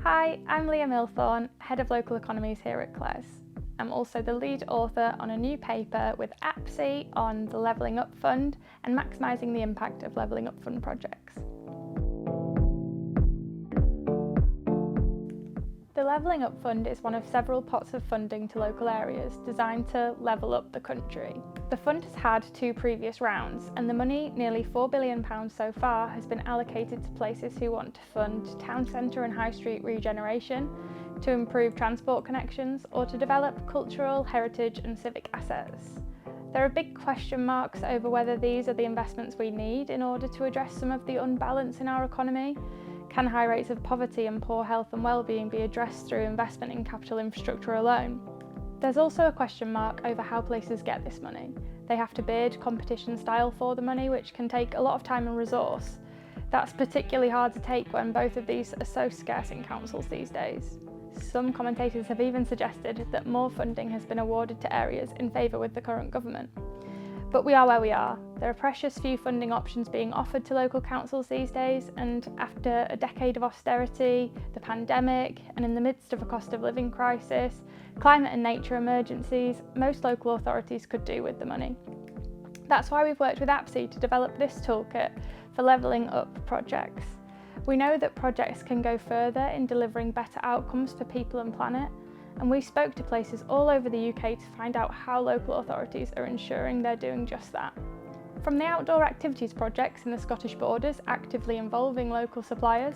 Hi, I'm Leah Millthorne, Head of Local Economies here at CLES. I'm also the lead author on a new paper with APSE on the Levelling Up Fund and maximising the impact of Levelling Up Fund projects. The Levelling Up Fund is one of several pots of funding to local areas designed to level up the country. The fund has had two previous rounds, and the money, nearly £4 billion so far, has been allocated to places who want to fund town centre and high street regeneration, to improve transport connections, or to develop cultural, heritage and civic assets. There are big question marks over whether these are the investments we need in order to address some of the unbalance in our economy. Can high rates of poverty and poor health and well-being be addressed through investment in capital infrastructure alone? There's also a question mark over how places get this money. They have to bid competition style for the money, which can take a lot of time and resource. That's particularly hard to take when both of these are so scarce in councils these days. Some commentators have even suggested that more funding has been awarded to areas in favour with the current government. But we are where we are. There are precious few funding options being offered to local councils these days, and after a decade of austerity, the pandemic, and in the midst of a cost of living crisis, climate and nature emergencies, most local authorities could do with the money. That's why we've worked with APSE to develop this toolkit for levelling up projects. We know that projects can go further in delivering better outcomes for people and planet, and we spoke to places all over the UK to find out how local authorities are ensuring they're doing just that. From the outdoor activities projects in the Scottish borders actively involving local suppliers,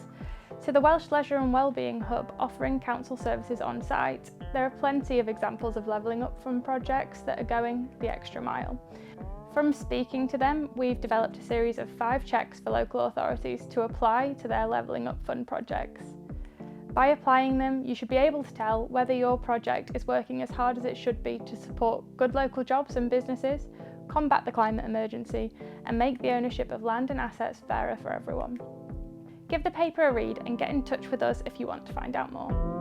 to the Welsh Leisure and Wellbeing Hub offering council services on site, there are plenty of examples of levelling up fund projects that are going the extra mile. From speaking to them, we've developed a series of 5 checks for local authorities to apply to their levelling up fund projects. By applying them, you should be able to tell whether your project is working as hard as it should be to support good local jobs and businesses, combat the climate emergency, and make the ownership of land and assets fairer for everyone. Give the paper a read and get in touch with us if you want to find out more.